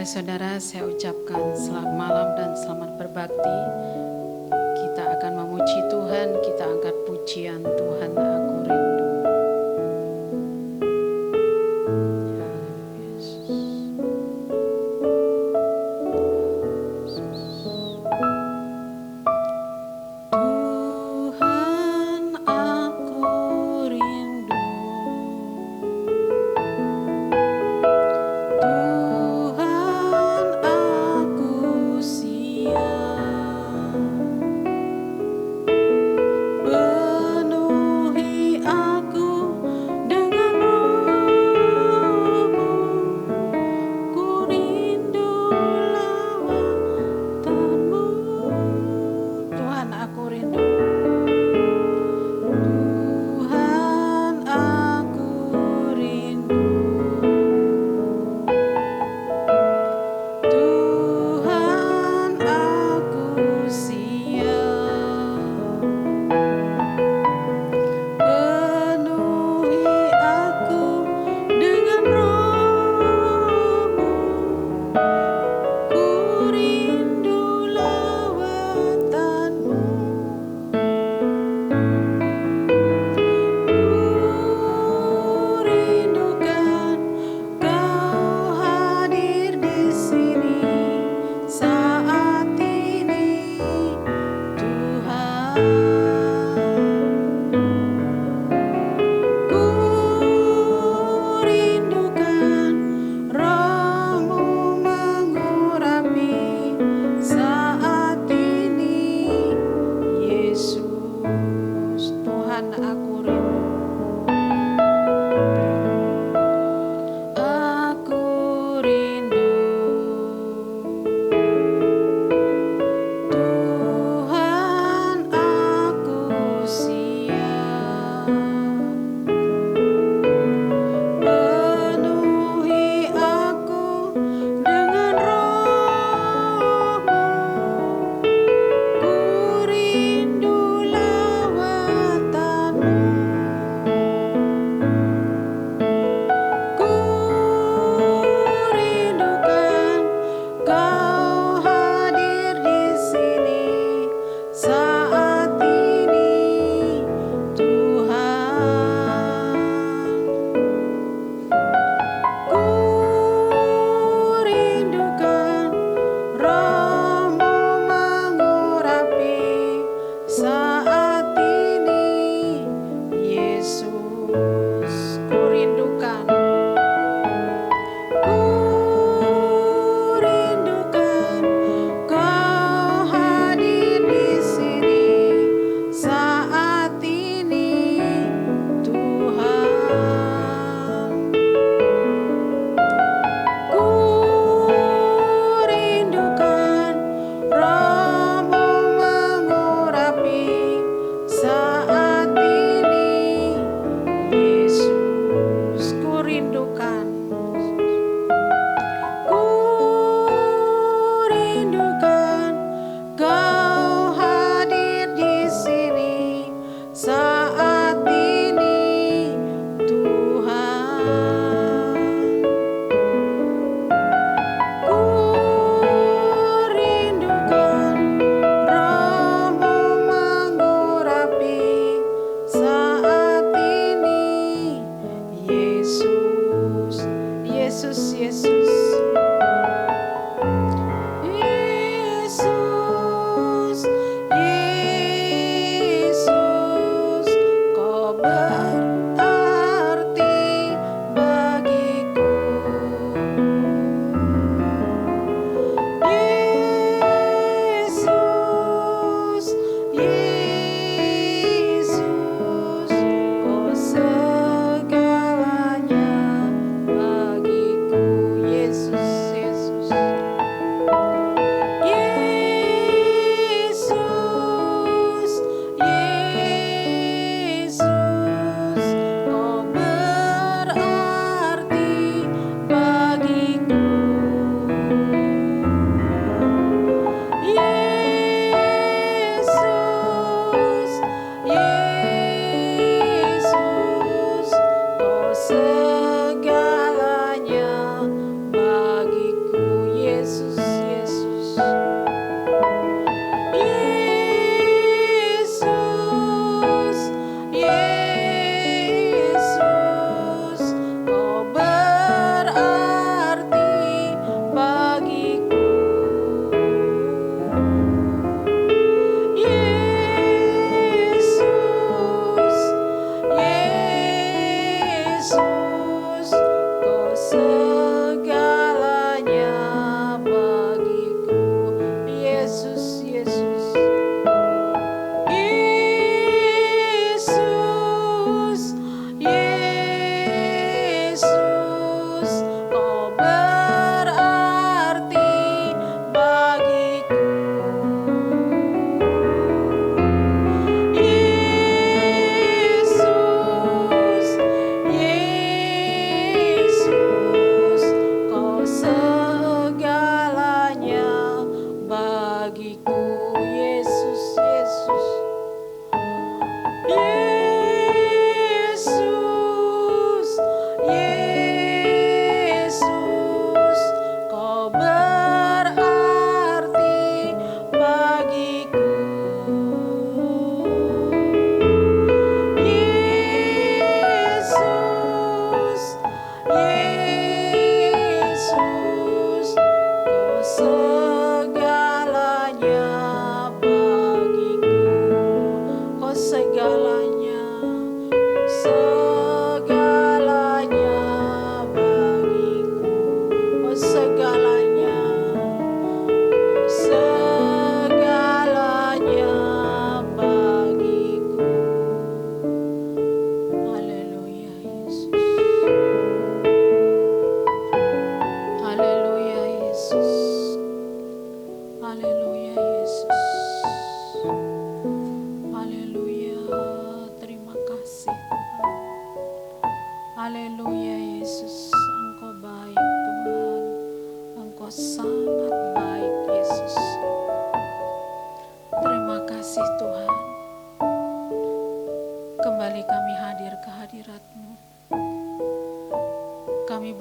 saudara, saya ucapkan selamat malam dan selamat berbakti. Kita akan memuji Tuhan, kita angkat pujian Tuhan Aku Rindu. Tuhan aku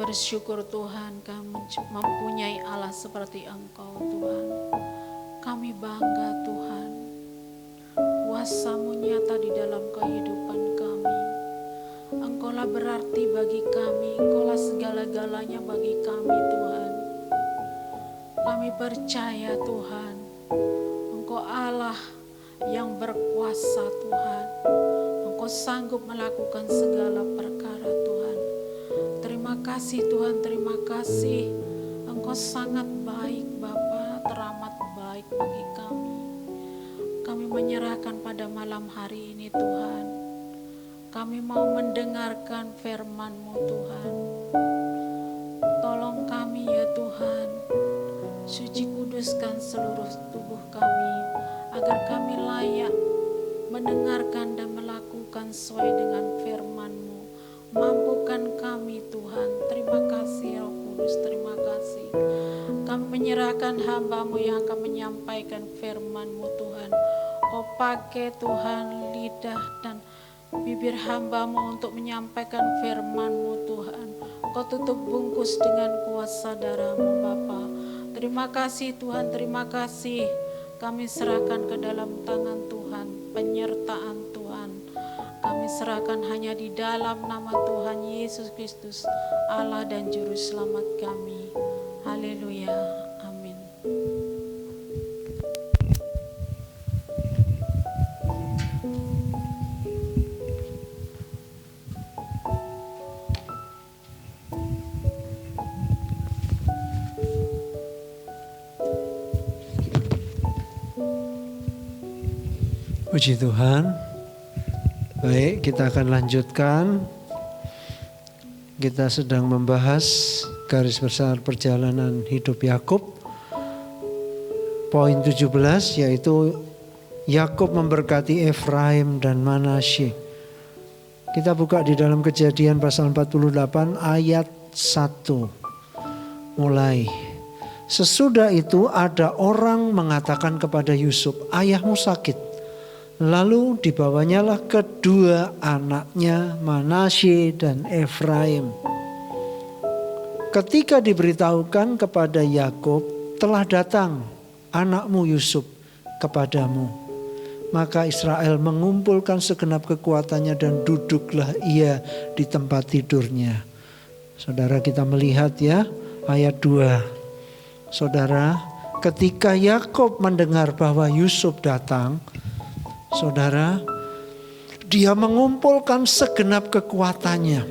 bersyukur Tuhan, kami mempunyai Allah seperti Engkau Tuhan. Kami bangga Tuhan, kuasa-Mu nyata di dalam kehidupan kami. Engkaulah berarti bagi kami, Engkaulah segala-galanya bagi kami Tuhan. Kami percaya Tuhan, Engkau Allah yang berkuasa Tuhan. Engkau sanggup melakukan segala perkara Tuhan. Terima kasih Tuhan, terima kasih. Engkau sangat baik Bapa, teramat baik bagi kami. Kami menyerahkan pada malam hari ini Tuhan. Kami mau mendengarkan firman-Mu Tuhan. Tolong kami ya Tuhan. Suci kuduskan seluruh tubuh kami, agar kami layak mendengarkan dan melakukan sesuai dengan firman-Mu. Mampukan kami Tuhan. Terima kasih Roh Kudus, terima kasih. Kami menyerahkan hamba-Mu yang akan menyampaikan firman-Mu Tuhan. Kau pakai Tuhan lidah dan bibir hamba-Mu untuk menyampaikan firman-Mu Tuhan. Kau tutup bungkus dengan kuasa darah-Mu Bapa. Terima kasih Tuhan, terima kasih. Kami serahkan ke dalam tangan Tuhan, penyertaan Tuhan. Kami serahkan hanya di dalam nama Tuhan Yesus Kristus, Allah dan Juru Selamat kami. Haleluya, amin. Puji Tuhan. Baik, kita akan lanjutkan. Kita sedang membahas garis besar perjalanan hidup Yakub. Poin 17 yaitu Yakub memberkati Efraim dan Manasye. Kita buka di dalam Kejadian pasal 48 ayat 1. Mulai. Sesudah itu ada orang mengatakan kepada Yusuf, ayahmu sakit. Lalu dibawanyalah kedua anaknya Manasye dan Efraim. Ketika diberitahukan kepada Yakub, telah datang anakmu Yusuf kepadamu. Maka Israel mengumpulkan segenap kekuatannya dan duduklah ia di tempat tidurnya. Saudara, kita melihat ya ayat 2. Saudara, ketika Yakub mendengar bahwa Yusuf datang, saudara, dia mengumpulkan segenap kekuatannya.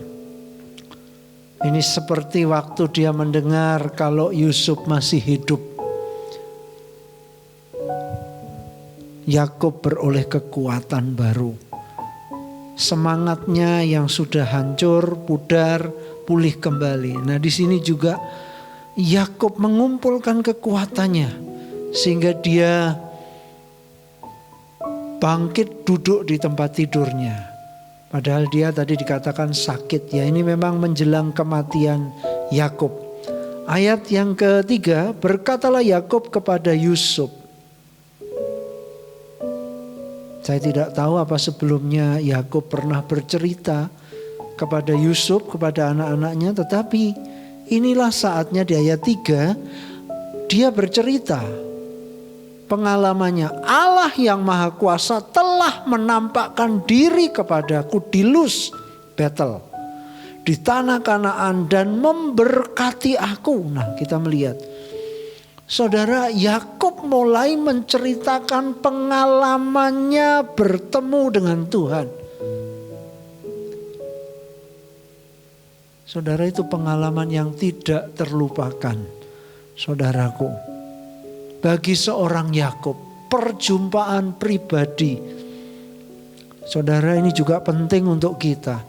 Ini seperti waktu dia mendengar kalau Yusuf masih hidup. Yakub beroleh kekuatan baru. Semangatnya yang sudah hancur, pudar, pulih kembali. Nah, di sini juga Yakub mengumpulkan kekuatannya sehingga dia bangkit duduk di tempat tidurnya. Padahal dia tadi dikatakan sakit. Ya, ini memang menjelang kematian Yakub. Ayat yang ketiga, berkatalah Yakub kepada Yusuf. Saya tidak tahu apa sebelumnya Yakub pernah bercerita kepada Yusuf, kepada anak-anaknya. Tetapi inilah saatnya di ayat 3, dia bercerita pengalamannya. Allah yang Maha Kuasa telah menampakkan diri kepadaku di Luz, Betel, di tanah Kanaan dan memberkati aku. Nah, kita melihat, saudara, Yakub mulai menceritakan pengalamannya bertemu dengan Tuhan. Saudara, itu pengalaman yang tidak terlupakan, saudaraku. Bagi seorang Yakub, perjumpaan pribadi. Saudara, ini juga penting untuk kita.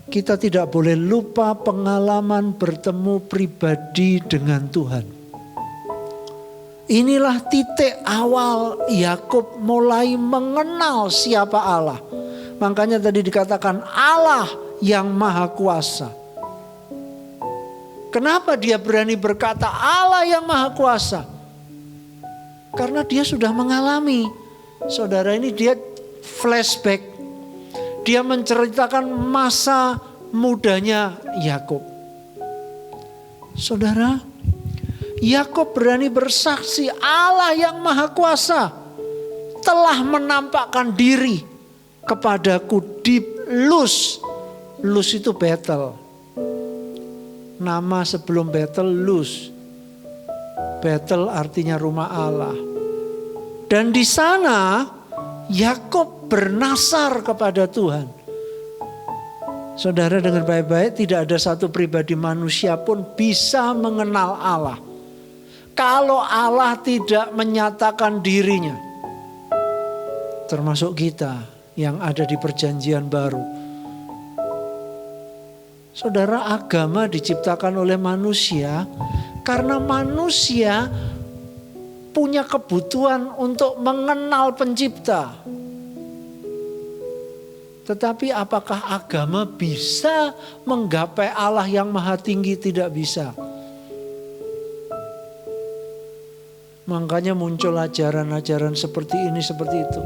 Kita tidak boleh lupa pengalaman bertemu pribadi dengan Tuhan. Inilah titik awal Yakub mulai mengenal siapa Allah. Makanya tadi dikatakan Allah yang Maha Kuasa. Kenapa dia berani berkata Allah yang Maha Kuasa? Karena dia sudah mengalami. Saudara, ini dia flashback. Dia menceritakan masa mudanya Yakub. Saudara, Yakub berani bersaksi Allah yang Maha Kuasa telah menampakkan diri kepadaku di Luz. Luz itu Betel. Nama sebelum Betel Luz. Betel artinya rumah Allah. Dan di sana Yakub bernasar kepada Tuhan. Saudara dengar baik-baik, tidak ada satu pribadi manusia pun bisa mengenal Allah kalau Allah tidak menyatakan dirinya. Termasuk kita yang ada di perjanjian baru. Saudara, agama diciptakan oleh manusia karena manusia punya kebutuhan untuk mengenal pencipta. Tetapi apakah agama bisa menggapai Allah yang maha tinggi? Tidak bisa. Makanya muncul ajaran-ajaran seperti ini, seperti itu.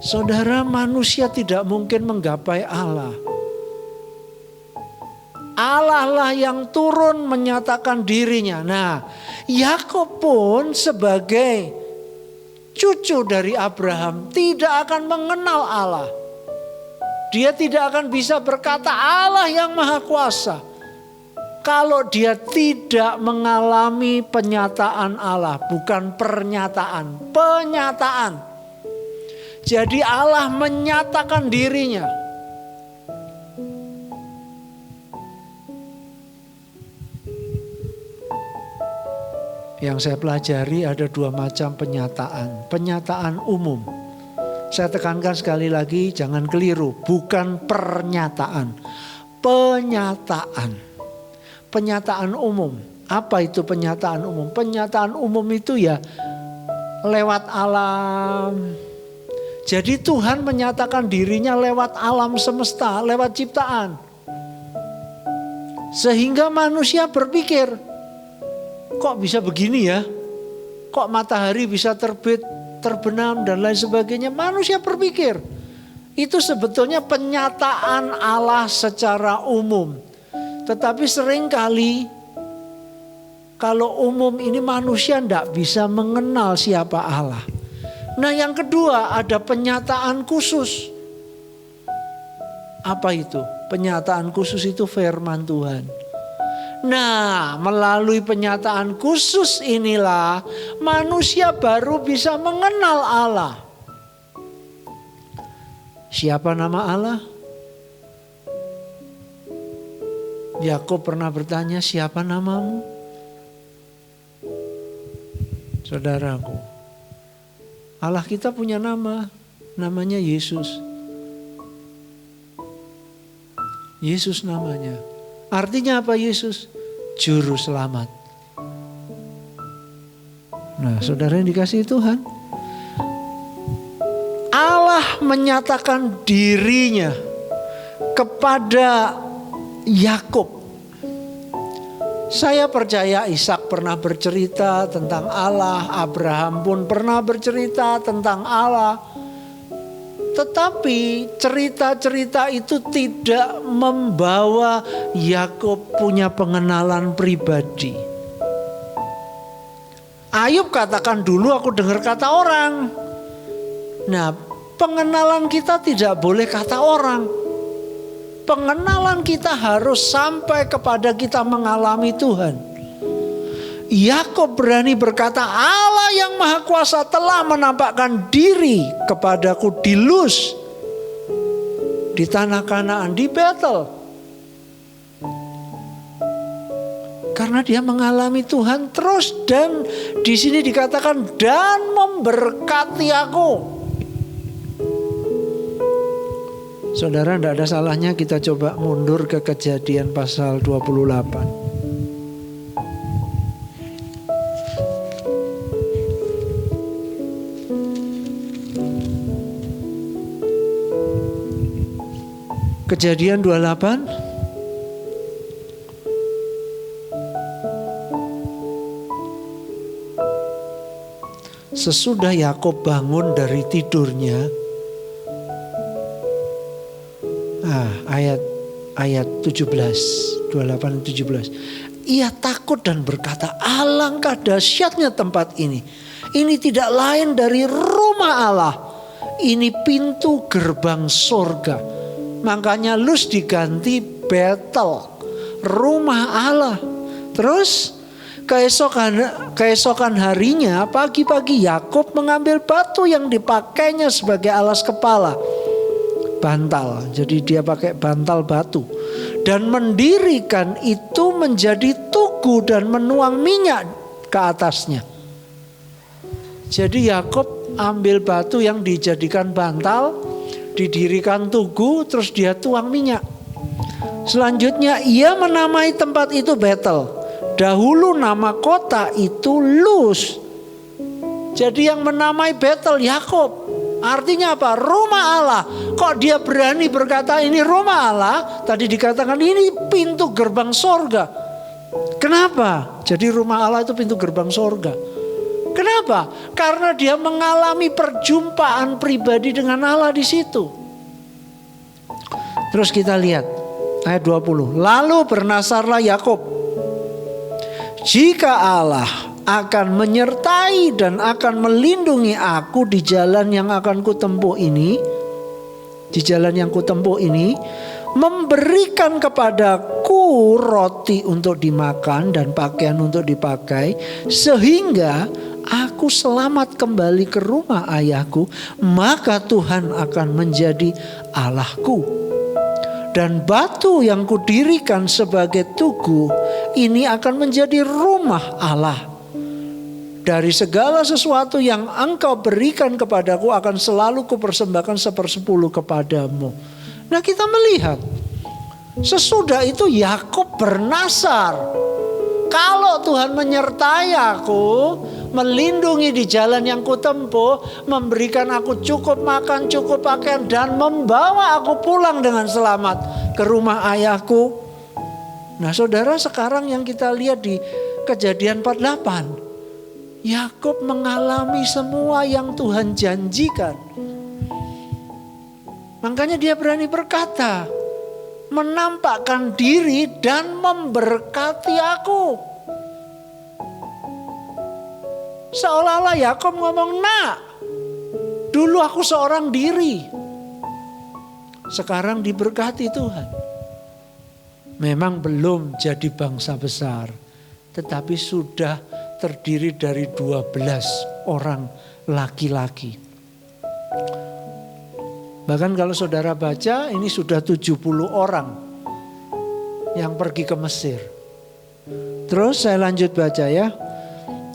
Saudara, manusia tidak mungkin menggapai Allah. Allah lah yang turun menyatakan dirinya. Nah, Yakub pun sebagai cucu dari Abraham tidak akan mengenal Allah. Dia tidak akan bisa berkata Allah yang Maha Kuasa kalau dia tidak mengalami penyataan Allah, bukan pernyataan, penyataan. Jadi Allah menyatakan dirinya. Yang saya pelajari ada dua macam penyataan. Penyataan umum. Saya tekankan sekali lagi, jangan keliru. Bukan pernyataan. Penyataan. Penyataan umum. Apa itu penyataan umum? Penyataan umum itu ya lewat alam. Jadi Tuhan menyatakan dirinya lewat alam semesta, lewat ciptaan. Sehingga manusia berpikir, kok bisa begini ya? Kok matahari bisa terbit, terbenam dan lain sebagainya? Manusia berpikir. Itu sebetulnya penyataan Allah secara umum. Tetapi seringkali kalau umum ini manusia tidak bisa mengenal siapa Allah. Nah, yang kedua ada penyataan khusus. Apa itu? Penyataan khusus itu firman Tuhan. Nah, melalui penyataan khusus inilah manusia baru bisa mengenal Allah. Siapa nama Allah? Yakub pernah bertanya, siapa namamu? Saudaraku, Allah kita punya nama, namanya Yesus. Yesus namanya. Artinya apa Yesus? Juru selamat. Nah, saudara yang dikasihi Tuhan, Allah menyatakan dirinya kepada Yakub. Saya percaya Ishak pernah bercerita tentang Allah, Abraham pun pernah bercerita tentang Allah. Tetapi cerita-cerita itu tidak membawa Yakub punya pengenalan pribadi. Ayub katakan dulu aku dengar kata orang. Nah, pengenalan kita tidak boleh kata orang. Pengenalan kita harus sampai kepada kita mengalami Tuhan. Yakub berani berkata, Allah yang Maha Kuasa telah menampakkan diri kepadaku di Luz, di tanah Kanaan, di Betel. Karena dia mengalami Tuhan terus, dan di sini dikatakan dan memberkati aku. Saudara, tidak ada salahnya kita coba mundur ke Kejadian pasal 28. Kejadian 28. Sesudah Yakub bangun dari tidurnya, ayat 17, 28 17. Ia takut dan berkata, alangkah dahsyatnya tempat ini. Ini tidak lain dari rumah Allah. Ini pintu gerbang sorga. Makanya Luz diganti Betel, rumah Allah. Terus keesokan harinya pagi-pagi Yakub mengambil batu yang dipakainya sebagai alas kepala. Bantal, jadi dia pakai bantal batu. Dan mendirikan itu menjadi tugu dan menuang minyak ke atasnya. Jadi Yakub ambil batu yang dijadikan bantal, didirikan tugu, terus dia tuang minyak. Selanjutnya ia menamai tempat itu Betel. Dahulu nama kota itu Luz. Jadi yang menamai Betel Yakub. Artinya apa? Rumah Allah. Kok dia berani berkata ini rumah Allah? Tadi dikatakan ini pintu gerbang sorga. Kenapa? Jadi rumah Allah itu pintu gerbang sorga. Kenapa? Karena dia mengalami perjumpaan pribadi dengan Allah di situ. Terus kita lihat ayat 20. Lalu bernasarlah Yakub, jika Allah akan menyertai dan akan melindungi aku di jalan yang akan kutempuh ini, memberikan kepadaku roti untuk dimakan dan pakaian untuk dipakai, sehingga aku selamat kembali ke rumah ayahku, maka Tuhan akan menjadi Allahku. Dan batu yang kudirikan sebagai tugu ini akan menjadi rumah Allah. Dari segala sesuatu yang engkau berikan kepadaku akan selalu kupersembahkan 1/10 kepadamu. Nah, kita melihat sesudah itu Yakub bernasar, kalau Tuhan menyertai aku, melindungi di jalan yang kutempuh, memberikan aku cukup makan, cukup pakaian, dan membawa aku pulang dengan selamat ke rumah ayahku. Nah, saudara, sekarang yang kita lihat di Kejadian 48, Yakub mengalami semua yang Tuhan janjikan. Makanya dia berani berkata, menampakkan diri dan memberkati aku. Seolah-olah Yakub ngomong, nak, dulu aku seorang diri, sekarang diberkati Tuhan. Memang belum jadi bangsa besar, tetapi sudah terdiri dari 12 orang laki-laki. Bahkan kalau saudara baca, ini sudah 70 orang yang pergi ke Mesir. Terus saya lanjut baca ya.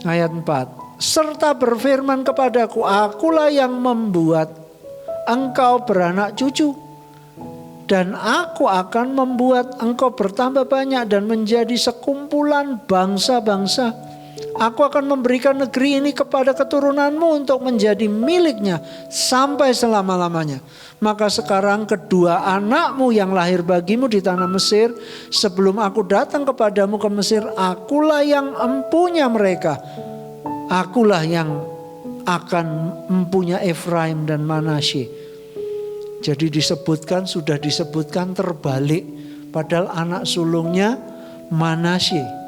Ayat 4. Serta berfirman kepadaku, akulah yang membuat engkau beranak cucu. Dan aku akan membuat engkau bertambah banyak dan menjadi sekumpulan bangsa-bangsa. Aku akan memberikan negeri ini kepada keturunanmu untuk menjadi miliknya sampai selama-lamanya. Maka sekarang kedua anakmu yang lahir bagimu di tanah Mesir, sebelum aku datang kepadamu ke Mesir, akulah yang empunya mereka. Akulah yang akan mempunyai Efraim dan Manasye. Jadi sudah disebutkan terbalik, padahal anak sulungnya Manasye.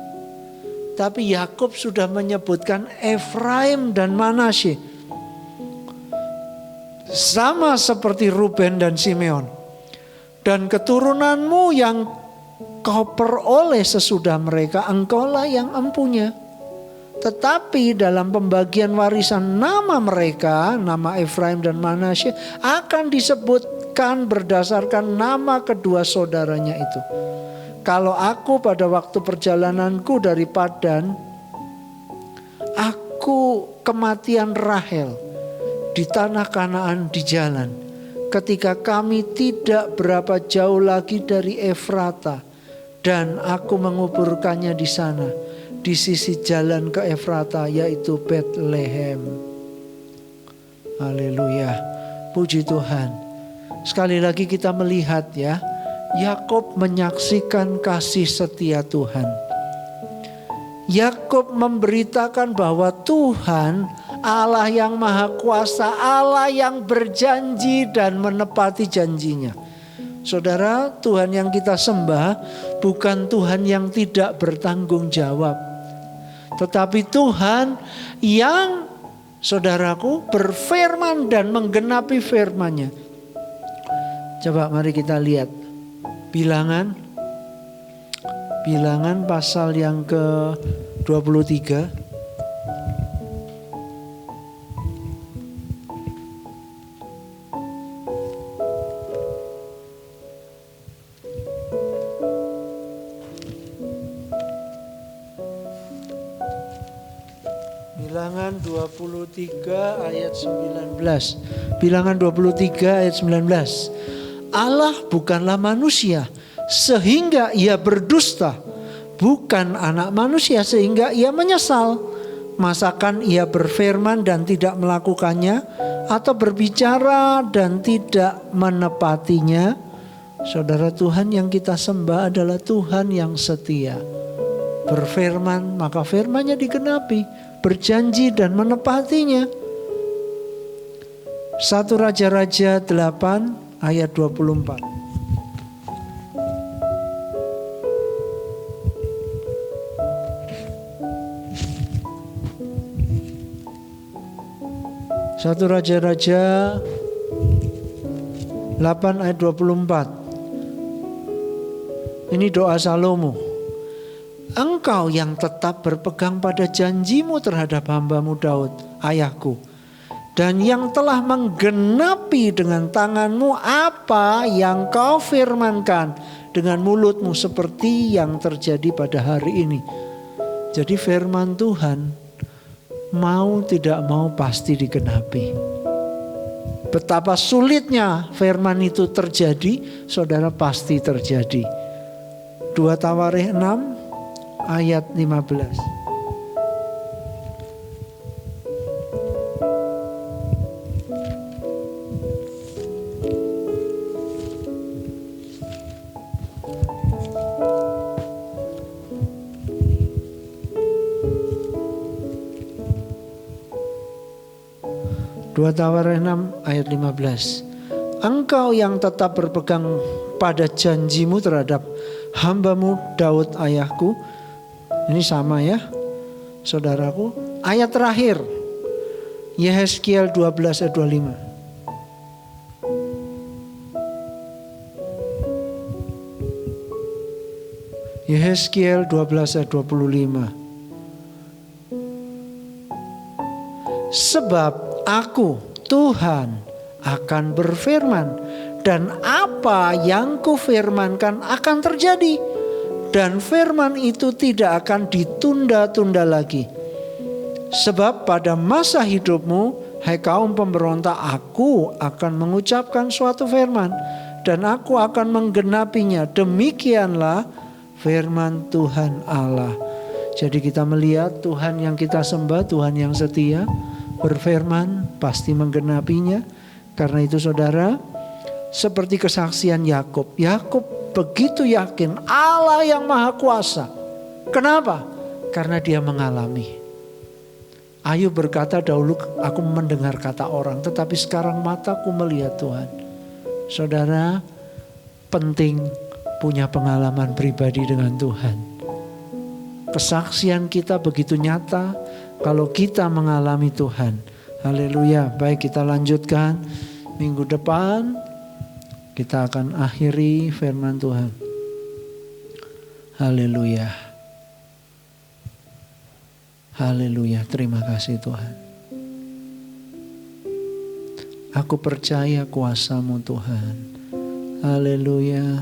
Tapi Yakub sudah menyebutkan Efraim dan Manasye. Sama seperti Ruben dan Simeon. Dan keturunanmu yang kau peroleh sesudah mereka, engkaulah yang empunya. Tetapi dalam pembagian warisan nama mereka, nama Efraim dan Manasye, akan disebutkan berdasarkan nama kedua saudaranya itu. Kalau aku pada waktu perjalananku dari Padan, aku kematian Rahel di tanah Kanaan di jalan. Ketika kami tidak berapa jauh lagi dari Efrata, dan aku menguburkannya di sana, di sisi jalan ke Efrata, yaitu Bethlehem. Haleluya, puji Tuhan. Sekali lagi kita melihat ya, Yakub menyaksikan kasih setia Tuhan. Yakub memberitakan bahwa Tuhan Allah yang Maha Kuasa, Allah yang berjanji dan menepati janjinya. Saudara, Tuhan yang kita sembah bukan Tuhan yang tidak bertanggung jawab, tetapi Tuhan yang, saudaraku, berfirman dan menggenapi firman-Nya. Coba mari kita lihat Bilangan pasal yang ke-23. Bilangan 23 ayat 19. Bilangan 23 ayat 19. Allah bukanlah manusia sehingga ia berdusta, bukan anak manusia sehingga ia menyesal. Masakan ia berfirman dan tidak melakukannya, atau berbicara dan tidak menepatinya? Saudara, Tuhan yang kita sembah adalah Tuhan yang setia. Berfirman maka firman-Nya digenapi, berjanji dan menepatinya. 1 Raja-Raja 8 ayat 24. 1 Raja-Raja 8 ayat 24. Ini doa Salomo. Engkau yang tetap berpegang pada janjimu terhadap hamba-Mu Daud, ayahku, dan yang telah menggenapi dengan tanganmu apa yang kau firmankan dengan mulutmu, seperti yang terjadi pada hari ini. Jadi firman Tuhan mau tidak mau pasti digenapi. Betapa sulitnya firman itu terjadi, saudara, pasti terjadi. 2 Tawarikh 6 ayat 15. Dua Tawarikh 6 ayat 15. Engkau yang tetap berpegang pada janjimu terhadap hamba-Mu Daud ayahku. Ini sama ya, saudaraku. Ayat terakhir, Yehezkiel 12 ayat 25. Yehezkiel 12 ayat 25. Sebab aku, Tuhan, akan berfirman, dan apa yang kufirmankan akan terjadi, dan firman itu tidak akan ditunda-tunda lagi. Sebab pada masa hidupmu, hai kaum pemberontak, aku akan mengucapkan suatu firman, dan aku akan menggenapinya. Demikianlah firman Tuhan Allah. Jadi kita melihat Tuhan yang kita sembah, Tuhan yang setia, berfirman pasti menggenapinya. Karena itu saudara, seperti kesaksian Yakub. Yakub begitu yakin Allah yang Maha Kuasa. Kenapa? Karena dia mengalami. Ayub berkata, dahulu aku mendengar kata orang, tetapi sekarang mataku melihat Tuhan. Saudara, penting punya pengalaman pribadi dengan Tuhan. Kesaksian kita begitu nyata kalau kita mengalami Tuhan. Haleluya. Baik, kita lanjutkan. Minggu depan kita akan akhiri firman Tuhan. Haleluya. Haleluya. Terima kasih Tuhan. Aku percaya kuasa-Mu Tuhan. Haleluya.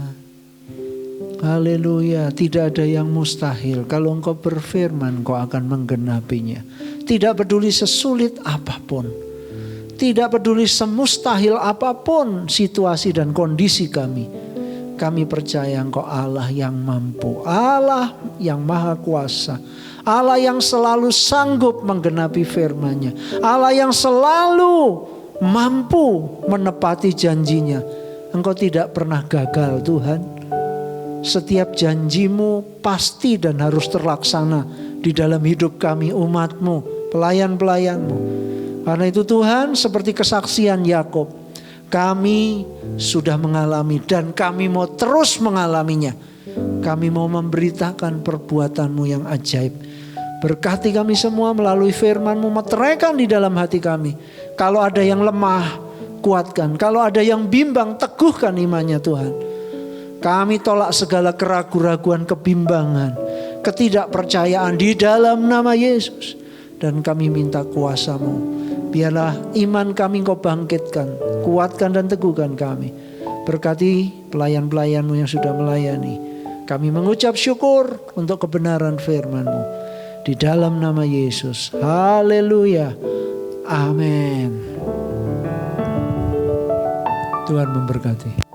Haleluya. Tidak ada yang mustahil. Kalau Engkau berfirman, Engkau akan menggenapinya. Tidak peduli sesulit apapun, tidak peduli semustahil apapun situasi dan kondisi kami percaya Engkau Allah yang mampu, Allah yang Maha Kuasa, Allah yang selalu sanggup menggenapi firman-Nya, Allah yang selalu mampu menepati janjinya. Engkau tidak pernah gagal Tuhan. Setiap janji-Mu pasti dan harus terlaksana di dalam hidup kami, umat-Mu, pelayan-pelayan-Mu. Karena itu Tuhan, seperti kesaksian Yakub, Kami sudah mengalami dan kami mau terus mengalaminya. Kami mau memberitakan perbuatan-Mu yang ajaib. Berkati kami semua melalui firman-Mu, meteraikan di dalam hati kami. Kalau ada yang lemah, kuatkan. Kalau ada yang bimbang, teguhkan imannya Tuhan. Kami tolak segala keraguan-raguan, kebimbangan, ketidakpercayaan di dalam nama Yesus. Dan kami minta kuasa-Mu. Biarlah iman kami Engkau bangkitkan, kuatkan dan teguhkan kami. Berkati pelayan-pelayan-Mu yang sudah melayani. Kami mengucap syukur untuk kebenaran firman-Mu. Di dalam nama Yesus. Haleluya. Amin. Tuhan memberkati.